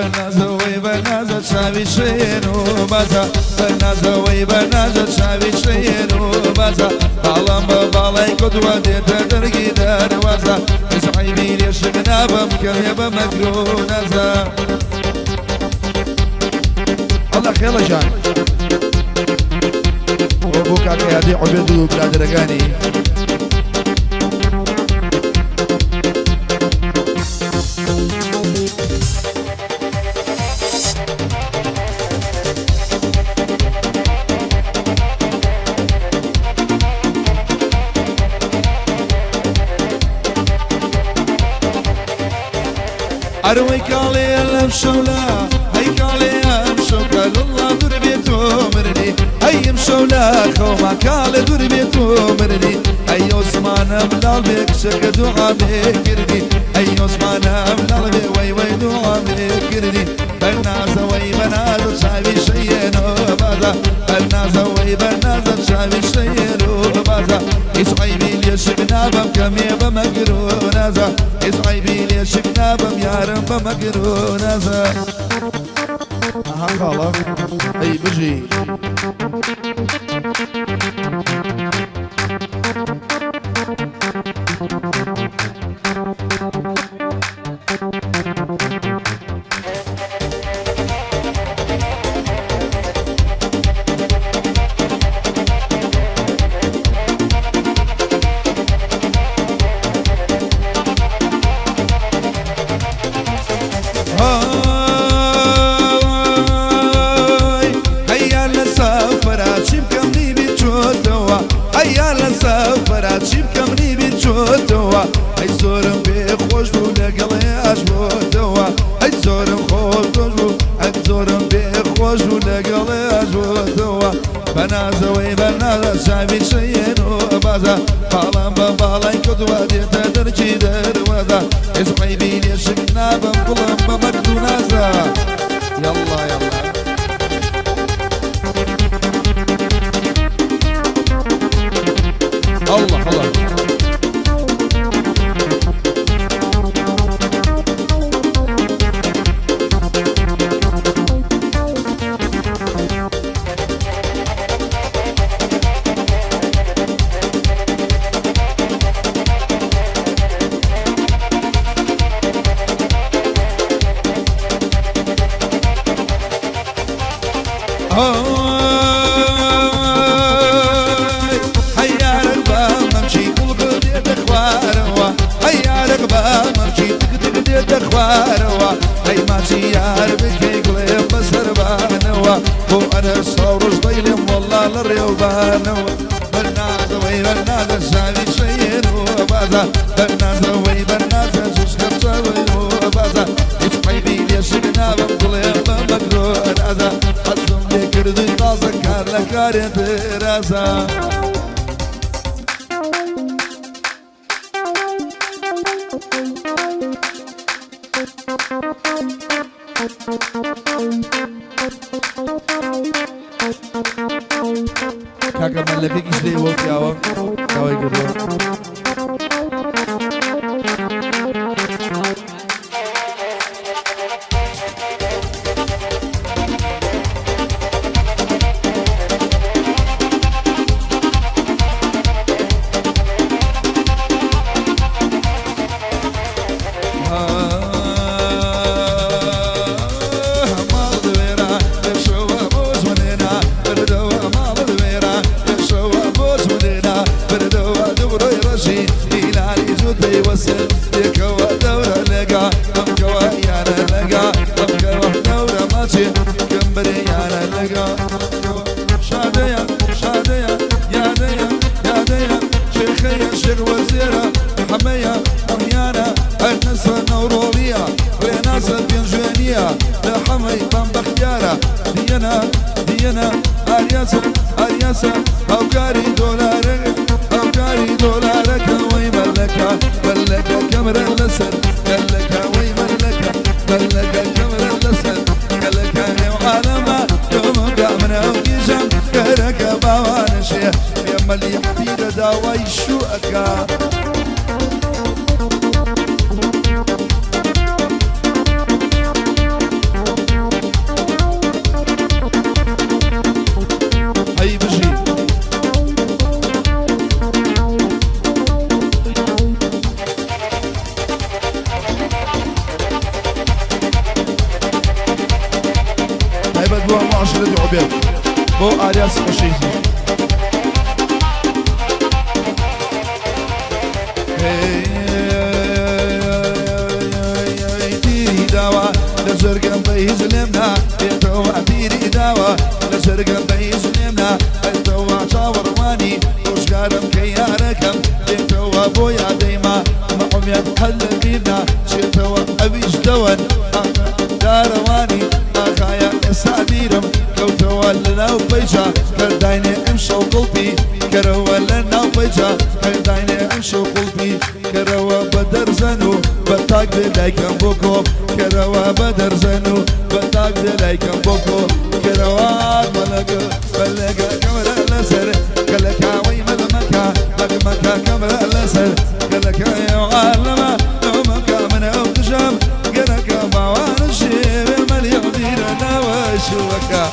بنازوي بنازة شاوي شين وبازا بنازوي بنازة شاوي شين وبازا طالما ببالي قدوة ديتا درقي دروازة اسعيبي ليش غنابة مكرهبة مكرونة الله خير جان وابوك عكيادي عبيد وبلاد رقاني أروي كالي الأمشولا هاي كالي أمشوكا لله دور بيتو مرني هاي مشولا خوما كالي دور بيتو مرني هاي عثمان ملال بيك شك دعا بكرني هاي عثمان ملال بيك وي وي دعا بكرني بنازا وي بنازا شاوي شينو بازا بنازا وي بنازا شاوي شينو بازا اسعيبي ليش بنابم كمي بمقرونازا اسعيبي ليش بنابم يارم بمقرونازا اها خاله اي بجي هاي زورم بخوش بو لقلي عجبو دوا هاي زورم خوش بو هاي زورم بخوش بو لقلي عجبو دوا بنازوي بنازا شعبي شينو بازا بالام ببالاي قدوة ديتا درجي دروازا اسعيبي ليش بنابم قلم بمكدونازا يلا يلا الله الله هيا رقبة ممشي كل قديد اخواروا هيا رقبة ممشي تقديد اخواروا هي ماشي يار بكي قليم بسربانوا هو انا صورش ضيلم والله للريوبانوا بنازوي بنازا شالي شينو بازا بنازوي بنازا جوش كبسوي بازا اسحيبي ليش بنابم قليم بمقرونازا كردي تازه کار لکاری درازا کاکا ملکی کشلی وقت یاوم داوی کردم دينا أرياسة أوكاري دولارك وي ملكا كاميرا لسن ملكا وي ملكا كاميرا لسن ملكا وعالما يوم قامنا ويجم كرك باوانشي يما اللي يحتير داوي شو أكا بێت بۆ ئاریاس خۆشەویستی پیری داوە لە زەرگەم بەهیز لێمنا بێتەوە پیری داوە لە زەرگەم بەهیز لێمنا بێتەوە چاوەڕوانی ڕۆژگارم کە یارەکەم بێتەوە بۆ یادەیما مەقۆمیان هەل لە بیرنا چێتەوە ئەویش دەوەن دارەوانی ئاخایە ئێستا بیرم کەوتەوە لە ناو پەیجا کەرداینێ ئەم شەو قوڵپی کەرەوە لە ناو پەیجا کەرداینێ ئەم شەو قوڵپی کەرەوە بە دەرزەن و بە تاک دێ لایکەم بۆ کۆ کەرەوە بە دەرزەن و بە تاک دێ لایکەم بۆ کۆ کەرەوە مەلەگە بەلەگە کەمرە لەسەر کەلەکاوەی مەلەمەکە مەگمەکە کەمرە لەسەر کەلەکای عالەمە ئەومەکە منە ئەو دژەم گەرەکە باوانە شێوێ مەلیە بیرە ناوە شوەکە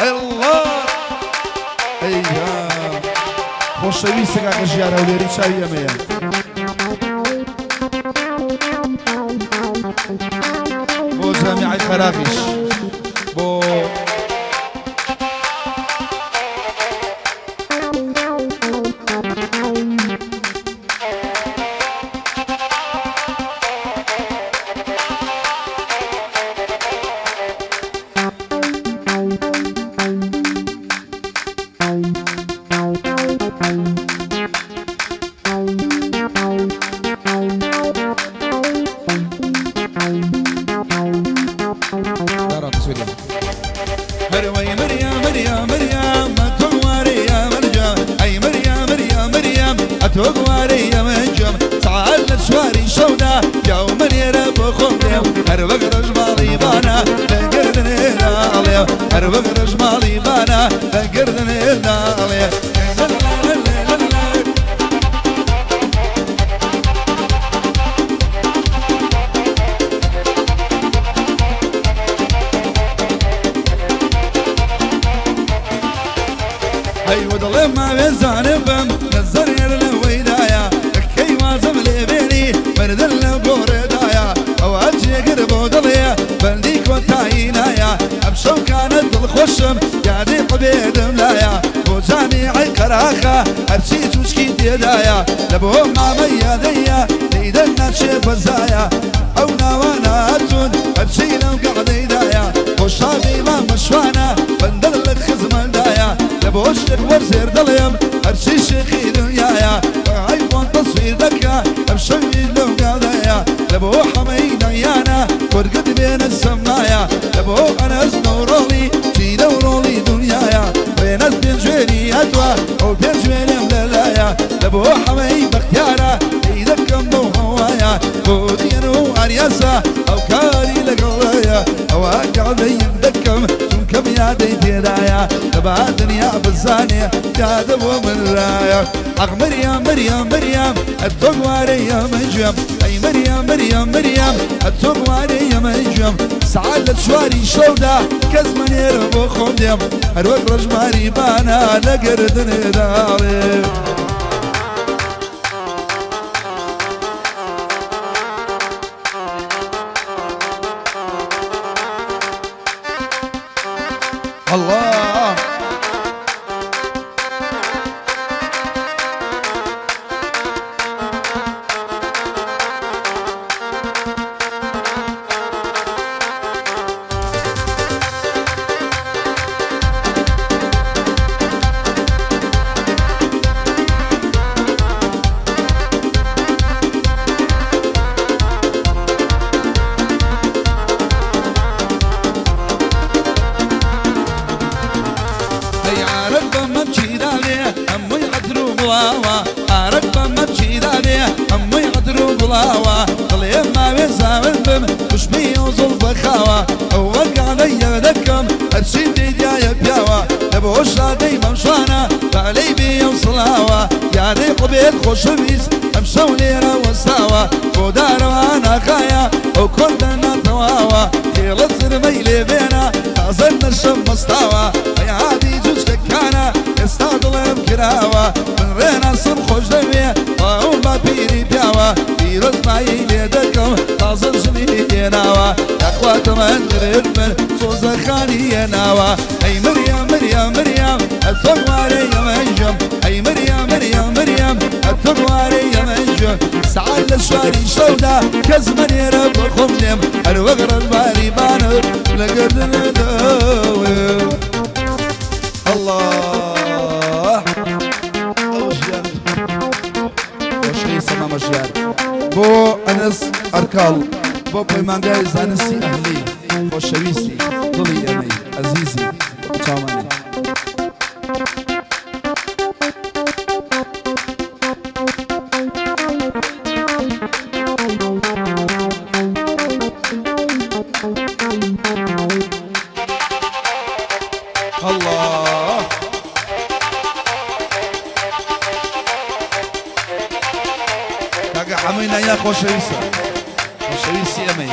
الله ئەیها خۆشەویستە کاکە ژیانە و لێری چاوی ئەمەیە بۆ جامیعەی خەراقیش بۆ هروي مريم مريم مريم أتواري يا مرجم أي مريم مريم مريم أتواري يا مرجم تعال شواري شونا يوم يرب خمدم هربق رجمالي بانا بقردن النالي هربق رجمالي بانا بقردن النالي هاي وضل ما بزانبم نزر يرنا ويدايا كي وازم لي بيني مردل بوردايا او اجي قرب وضليا بلديك وتاينايا ابشو كانت الخشم قاعدي قبيد ملايا وجامعي كراخه هرشي توشكي ديدايا لبهم ما مياديا ليدنا شيف الزايا او نواناتون هرشي لو قاعد يدايا وشابي ما مشوانا بندل لك خزم دايا لبوش ورزير دليم هرشي شيخي دنيايا ايفون تصوير دكا بشوي لو قاضيا لبو حمي ديانا ورقد بين السمايا لبو انا نورولي جي نورولي دنيايا بين البنجويني اتوا او بنجويني ملايا لبو حمي بختيارا ايدكم بو هوايا بودينو ارياسا او كاري لقلايا او اقعد يمدكم كم يا ديتي دايا تبع الدنيا بالزانية جاذب ومن رايا أخ مريم مريم مريم التقواري يا منجم أي مريم مريم مريم التقواري يا منجم سعادة شواري شودا كزمن يربو خمدم هروك رجماري بانا لقردن داري الله قبيل خوشويس امشو ليرة وساوة ودار وانا خايا وكلنا تواوا كيلت زرميلي بينا تازلنا الشم مستاوى يا عادي جوز كانا يستاضل بكراوة من رينا صم خوش دمي وما بيري بياوة بيروز معي ليدكم تازل جميلي يناوة اخوة فاطمة دربن صوص خاني ناوا أي مريم مريم مريم الثواري يا منجم أي مريم مريم مريم الثواري يا منجم سعال الشواري شودا كزمن يا رب خمدم الوغر الباري بانر لقدر ندوم الله أوشيان وشي سما مشيار بو أنس أركال بو بيمانجاي زانسي أهلي بو شويسي ضلي أمي عزيزي تشاماني الله كاكا حمينا يا خوشويسا خوشويسي أمي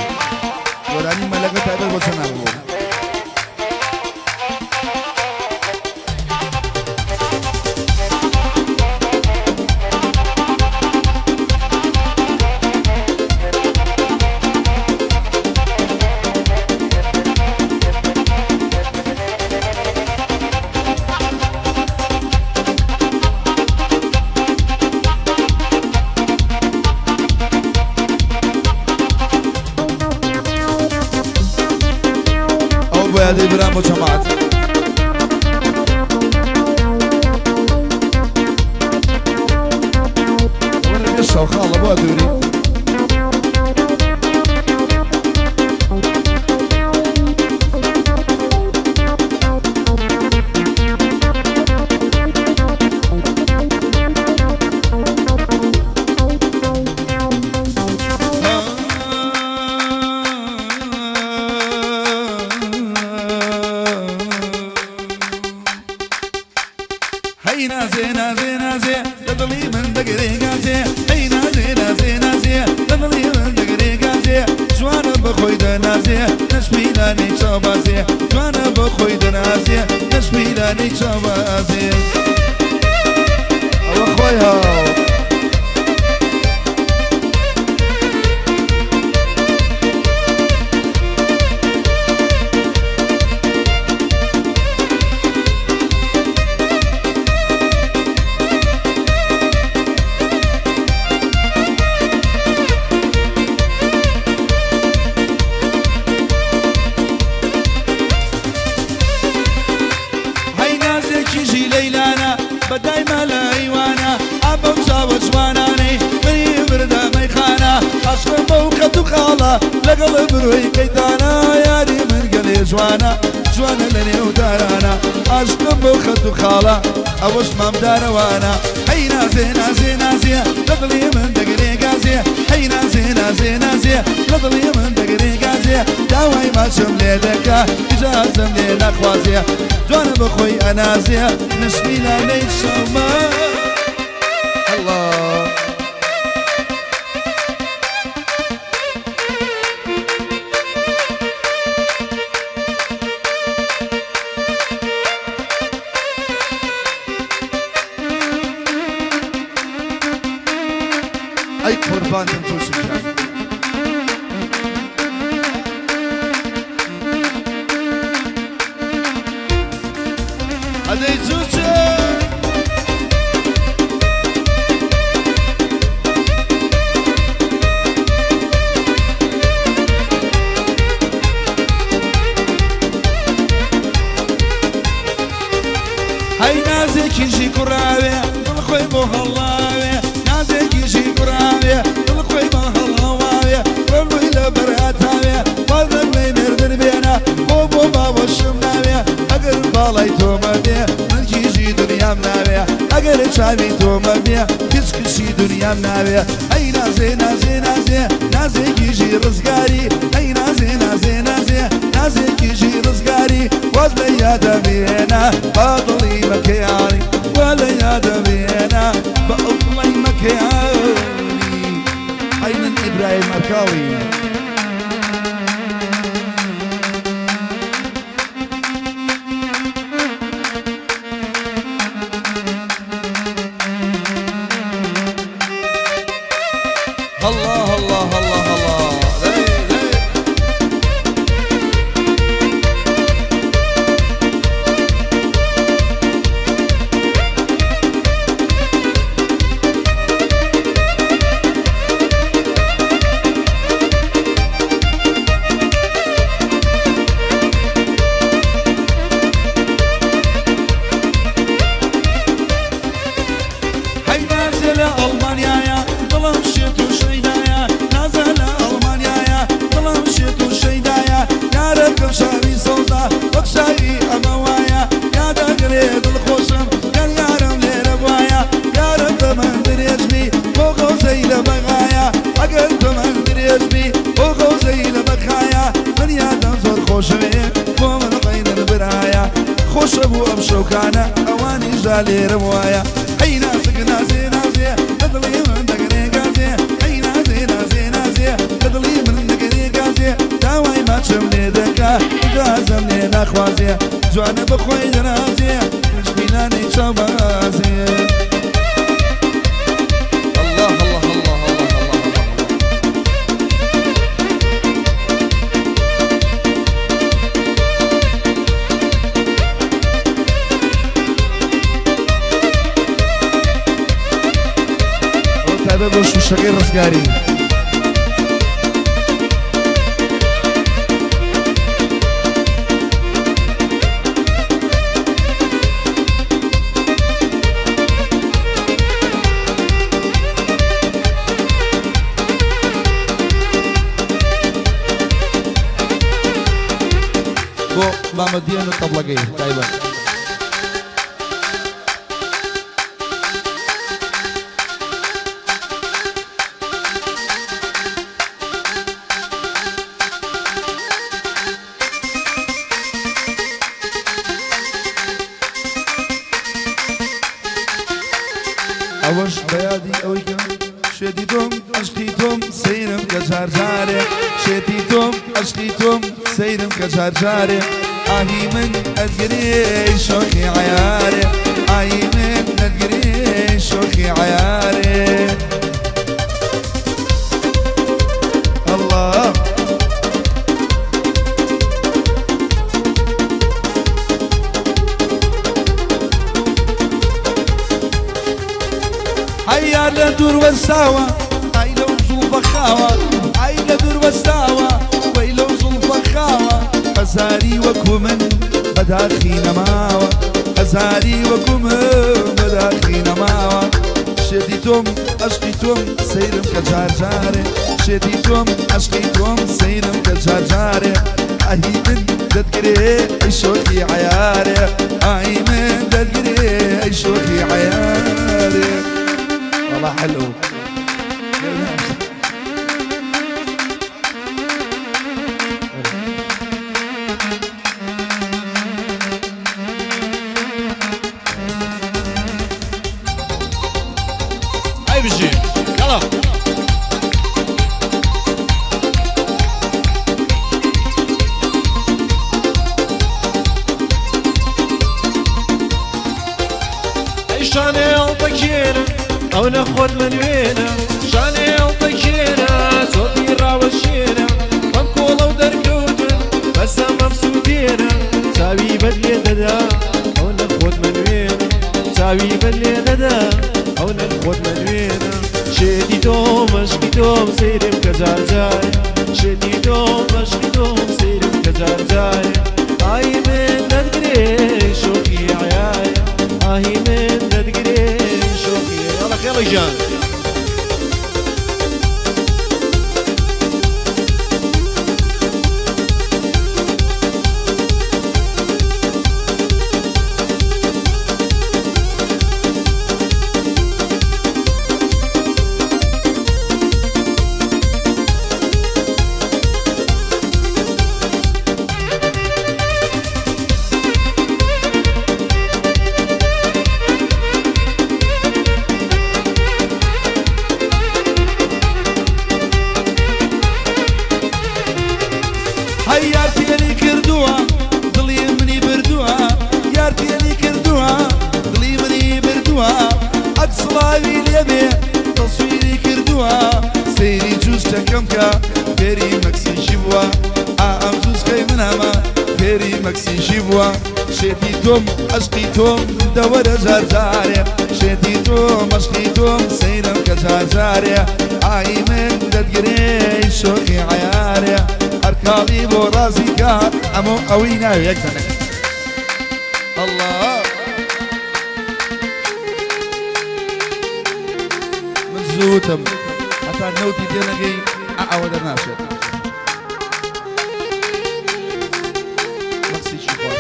وراني ملكة تايبل بوسنارو هذه برامو جماعات وانا بيشا وخالة بو دوري هي نازي نازي نازي تضلي من دقري قازي هي نازي نازي نازي تضلي من دقري قازي جوانا بخويد نازي نشميلاني شابازي جوانا بخويد نازي نشميلاني شابازي الله خويا كيجي ليلانا بداي مالا ايوانا ابو جاوز واناني مني بردا ميخانا عشق موقت وخاله لقلب روي كيتانا ياري من قلي جوانا جوانا لني ودارانا عشق موقت وخاله اوش مام داروانا هي نازي نازي نازي لضلي من دقري قازي هي نازي نازي نازي لضلي من دقري قازي داوي ما شملي لك اجازم لي الاخوازي جوانا بخوي انازي نشمي لاني شما الله اي قربان تمتوش الجاي هذي زوجة هاي نازك يجي قراوي بالخوي بوهلاوي نازك يجي قراوي بالخوي بوهلاوي والوي لبراتاوي والربي مردن بينا بوبو بابو الشمناوي اقر بالاي تومبي من كيجي دنيا مناوي اقر شعبي تومبي كشكشي دنيا مناوي اي نازي نازي نازي نازك يجي رزقاري اي نازي نازي نازي نازك يجي رزقاري وزلي يا دمينا بطلي مكياني ولا يا دمينا بطلي مكياني أين إبراهيم أركاوي الله الله الله الله ئەگەر تۆمەن درێژ بی بۆ خۆزەی لە بەخایە من یادەم زۆر خۆشەوێ بۆ من قەینن برایە خۆشە بوو ئەم شەوکانە ئەوانیشدا لێرەم وایە ئەی نازک نازێ نازێ لە دڵی من دەگەرێ گازێ ئەی نازێ نازێ نازێ لە دڵی من دەگەرێ گازێ داوای ماچم لێ دەکا گازم لێ ناخوازێ جوانە بخۆی دەنازێ شبینانەی چاو بازێ الله الله الله الله تابع بۆ شوشەکەی ڕزگاری بۆ مامەدیان و تەبڵەکەی تایبەت ئەوەش بەیادی ئەوەی کە شێتی تۆم عشقی تۆم سەیرم کە جارجارێ شێتی تۆم عشقی تۆم سەیرم کە جارجارێ ئاهی من ئەدگرێ شۆخی عیارێ ئاهی من ئەدگرێ شۆخی عیارێ الله هيا لدور والساوى هاي لو زلفة خاوى هاي لدور والساوى وي لو زلفة خاوى غزالي وكمن بداخي نماوى غزالي وكمن بداخي نماوى شديتم عشقيتم سيرم كجارجاري شديتم عشقيتم سيرم كجارجاري اهي من ددقري اي شوقي عياري اهي من ددقري اي شوقي عياري والله حلو هاي بجي يلا شاني البكيرة أو ناخد من وينا شاني البكيرة صوتي راوشينا منقولة ودركوتن بس مبسوطينا ساوي بدلي ددا أو ناخد من وينا ساوي بدلي ددا أو ناخد من وينا شدي دوم عشقي دوم سيرم كزارزاي شدي دوم عشقي دوم سيرم كزارزاي آي من ندري شوقي عياي آهي من ندري شوقي يلا جان یارتیێنی کردووە دڵی منی بردووە یارتیێنی کردووە دڵی منی بردووە ئەت سڵاوی لێبێ تەسویری کردووە سەیری جوستەکەم کە فێری مەکسیشی بووە ئەم جوستکەی من هەمە فێری مەکسیشی بووە شێتی تۆم عەشقی تۆم دەوەرە جارجارێ شێتی تۆم عەشقی تۆم سەیرم کە جارجارێ ئای من دەتگرێ شۆخی عەیارێ هەرکاڵی بۆ ڕازی کات ئەمە ئەوەی ناوێ یەک زەنێک الله من زووتم هەتا نەوتی تێنەگەی ئەوە دەرناشێت مەکسیشی خۆر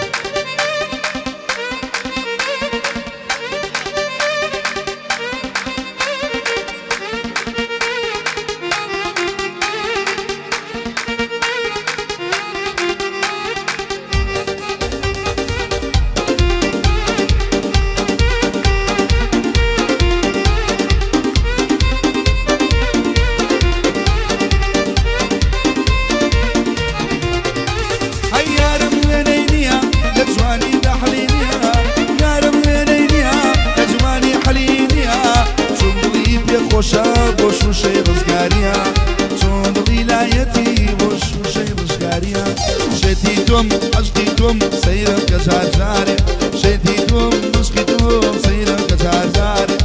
مشكيتهم سيرك كجارجاري شديدهم مشكيتهم سيرك كجارجاري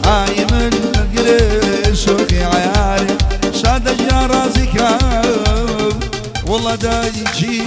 عاي من القريش وكي عياري شاد يا رازي والله دايجي